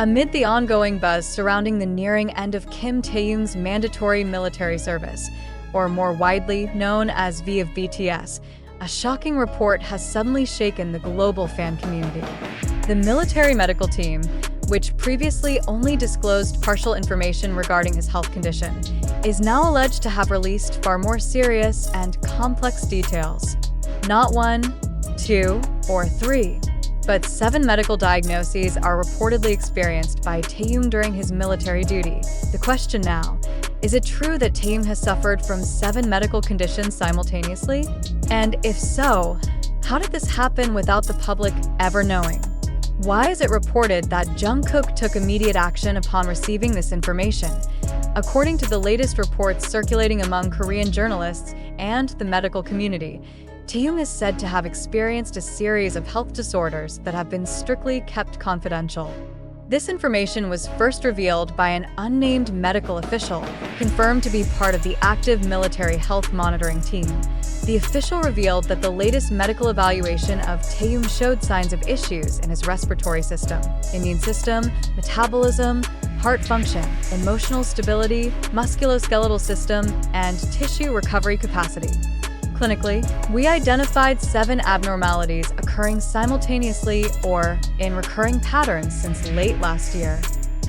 Amid the ongoing buzz surrounding the nearing end of Kim Taehyung's mandatory military service, or more widely known as V of BTS, a shocking report has suddenly shaken the global fan community. The military medical team, which previously only disclosed partial information regarding his health condition, is now alleged to have released far more serious and complex details. Not 1, 2, or 3, but 7 medical diagnoses are reportedly experienced by Taehyung during his military duty. The question now, is it true that Taehyung has suffered from 7 medical conditions simultaneously? And if so, how did this happen without the public ever knowing? Why is it reported that Jungkook took immediate action upon receiving this information? According to the latest reports circulating among Korean journalists and the medical community, Taehyung is said to have experienced a series of health disorders that have been strictly kept confidential. This information was first revealed by an unnamed medical official, confirmed to be part of the active military health monitoring team. The official revealed that the latest medical evaluation of Taehyung showed signs of issues in his respiratory system, immune system, metabolism, heart function, emotional stability, musculoskeletal system, and tissue recovery capacity. Clinically, we identified 7 abnormalities occurring simultaneously or in recurring patterns since late last year.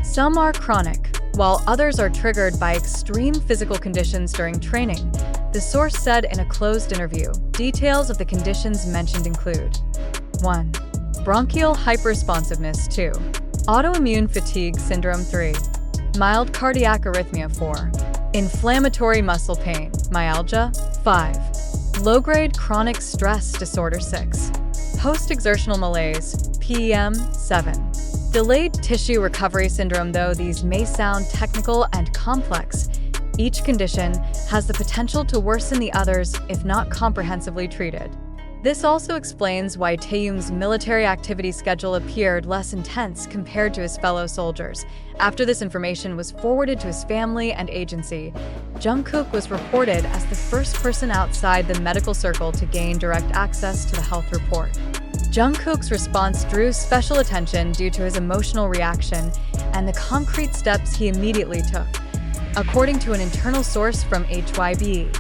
Some are chronic, while others are triggered by extreme physical conditions during training, the source said in a closed interview. Details of the conditions mentioned include 1. Bronchial hyperresponsiveness 2. Autoimmune fatigue syndrome 3. Mild cardiac arrhythmia 4. Inflammatory muscle pain, myalgia 5. Low-grade chronic stress disorder 6. Post-exertional malaise, PEM 7. Delayed tissue recovery syndrome. Though these may sound technical and complex, each condition has the potential to worsen the others if not comprehensively treated. This also explains why Taehyung's military activity schedule appeared less intense compared to his fellow soldiers. After this information was forwarded to his family and agency, Jungkook was reported as the first person outside the medical circle to gain direct access to the health report. Jungkook's response drew special attention due to his emotional reaction and the concrete steps he immediately took. According to an internal source from hybe,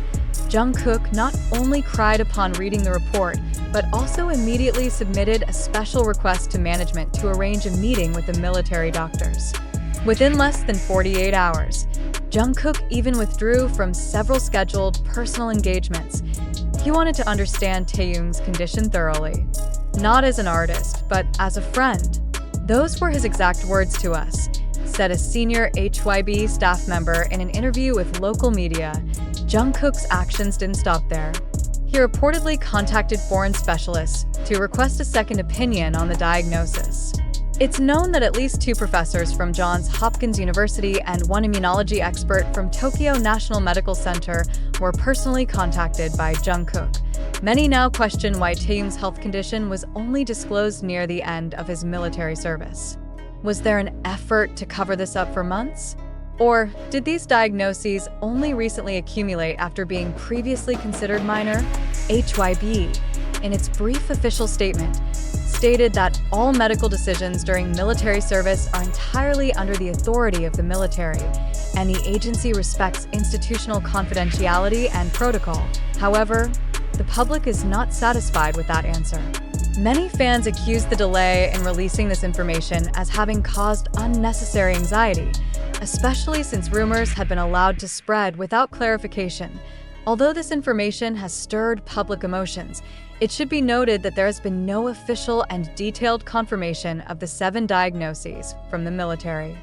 Jungkook not only cried upon reading the report, but also immediately submitted a special request to management to arrange a meeting with the military doctors. Within less than 48 hours, Jungkook even withdrew from several scheduled personal engagements. He wanted to understand Taehyung's condition thoroughly, not as an artist, but as a friend. Those were his exact words to us, said a senior hybe staff member in an interview with local media. Jungkook's actions didn't stop there. He reportedly contacted foreign specialists to request a second opinion on the diagnosis. It's known that at least 2 professors from Johns Hopkins University and 1 immunology expert from Tokyo National Medical Center were personally contacted by Jungkook. Many now question why Taehyung's health condition was only disclosed near the end of his military service. Was there an effort to cover this up for months? Or did these diagnoses only recently accumulate after being previously considered minor? hybe, in its brief official statement, stated that all medical decisions during military service are entirely under the authority of the military, and the agency respects institutional confidentiality and protocol. However, the public is not satisfied with that answer. Many fans accuse the delay in releasing this information as having caused unnecessary anxiety, especially since rumors had been allowed to spread without clarification. Although this information has stirred public emotions, it should be noted that there has been no official and detailed confirmation of the 7 diagnoses from the military.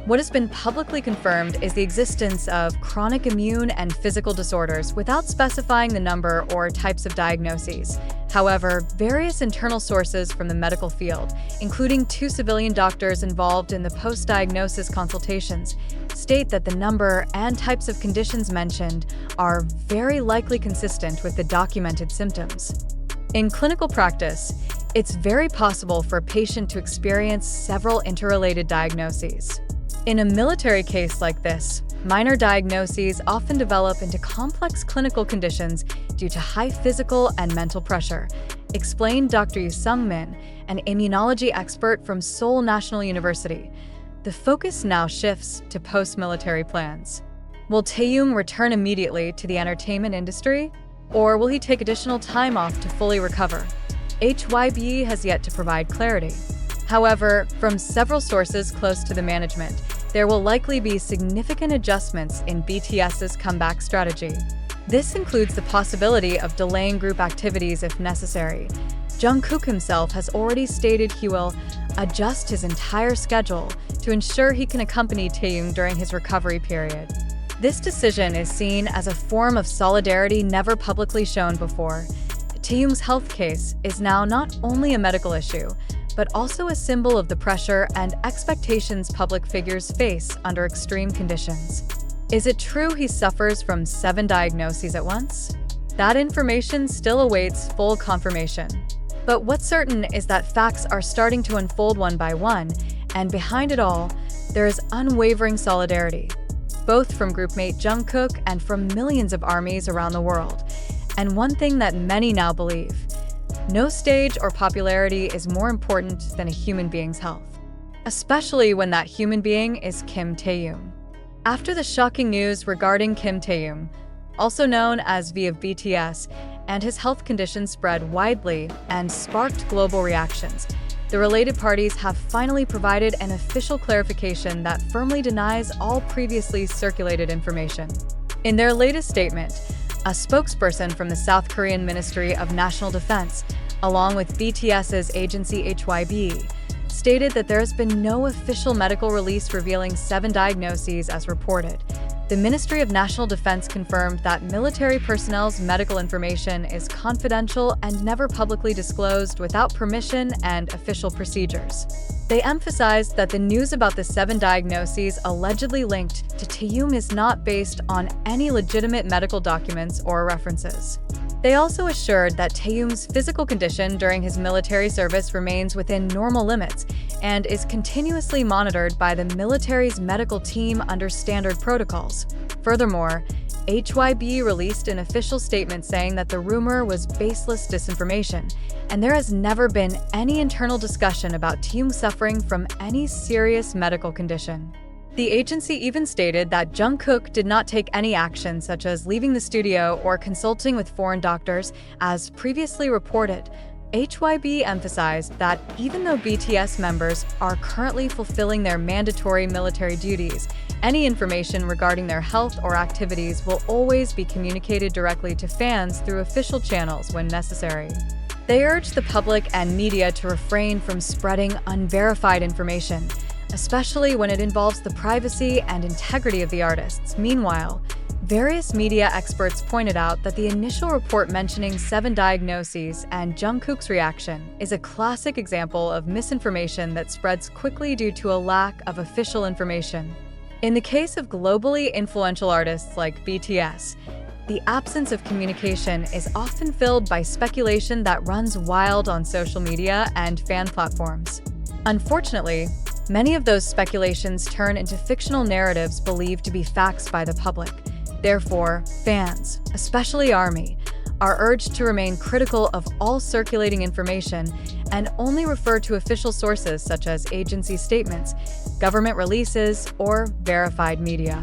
What has been publicly confirmed is the existence of chronic immune and physical disorders without specifying the number or types of diagnoses. However, various internal sources from the medical field, including 2 civilian doctors involved in the post-diagnosis consultations, state that the number and types of conditions mentioned are very likely consistent with the documented symptoms. In clinical practice, it's very possible for a patient to experience several interrelated diagnoses. In a military case like this, minor diagnoses often develop into complex clinical conditions due to high physical and mental pressure, explained Dr. Yoo Sung-min, an immunology expert from Seoul National University. the focus now shifts to post-military plans. Will Taehyung return immediately to the entertainment industry, or will he take additional time off to fully recover? Hybe has yet to provide clarity. However, from several sources close to the management, there will likely be significant adjustments in BTS's comeback strategy. This includes the possibility of delaying group activities if necessary. Jungkook himself has already stated he will adjust his entire schedule to ensure he can accompany Taehyung during his recovery period. This decision is seen as a form of solidarity never publicly shown before. Taehyung's health case is now not only a medical issue, but also a symbol of the pressure and expectations public figures face under extreme conditions. Is it true he suffers from 7 diagnoses at once? That information still awaits full confirmation. But what's certain is that facts are starting to unfold one by one, and behind it all, there is unwavering solidarity, both from groupmate Jungkook and from millions of armies around the world. And one thing that many now believe: no stage or popularity is more important than a human being's health, especially when that human being is Kim Taehyung. After the shocking news regarding Kim Taehyung, also known as V of BTS, and his health condition spread widely and sparked global reactions, the related parties have finally provided an official clarification that firmly denies all previously circulated information. In their latest statement, a spokesperson from the South Korean Ministry of National Defense, along with BTS's agency Hybe, stated that there has been no official medical release revealing 7 diagnoses as reported. The Ministry of National Defense confirmed that military personnel's medical information is confidential and never publicly disclosed without permission and official procedures. They emphasized that the news about the 7 diagnoses allegedly linked to Taehyung is not based on any legitimate medical documents or references. They also assured that Taehyung's physical condition during his military service remains within normal limits and is continuously monitored by the military's medical team under standard protocols. Furthermore, Hybe released an official statement saying that the rumor was baseless disinformation, and there has never been any internal discussion about Taehyung suffering from any serious medical condition. The agency even stated that Jungkook did not take any action such as leaving the studio or consulting with foreign doctors, as previously reported. Hybe emphasized that even though BTS members are currently fulfilling their mandatory military duties, any information regarding their health or activities will always be communicated directly to fans through official channels when necessary. They urged the public and media to refrain from spreading unverified information, especially when it involves the privacy and integrity of the artists. Meanwhile, various media experts pointed out that the initial report mentioning 7 diagnoses and Jungkook's reaction is a classic example of misinformation that spreads quickly due to a lack of official information. In the case of globally influential artists like BTS, the absence of communication is often filled by speculation that runs wild on social media and fan platforms. Unfortunately, many of those speculations turn into fictional narratives believed to be facts by the public. Therefore, fans, especially ARMY, are urged to remain critical of all circulating information and only refer to official sources such as agency statements, government releases, or verified media.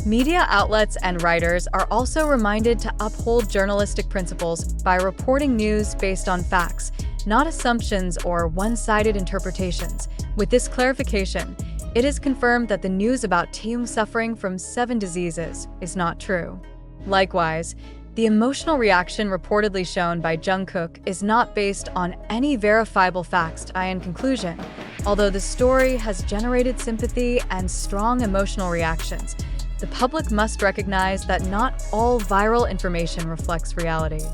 Media outlets and writers are also reminded to uphold journalistic principles by reporting news based on facts, not assumptions or one-sided interpretations. With this clarification, it is confirmed that the news about Taehyung suffering from 7 diseases is not true. Likewise, the emotional reaction reportedly shown by Jungkook is not based on any verifiable facts. In conclusion, although the story has generated sympathy and strong emotional reactions, the public must recognize that not all viral information reflects reality.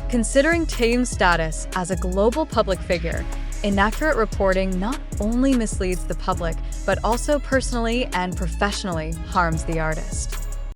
Considering Taehyung's status as a global public figure, inaccurate reporting not only misleads the public, but also personally and professionally harms the artist.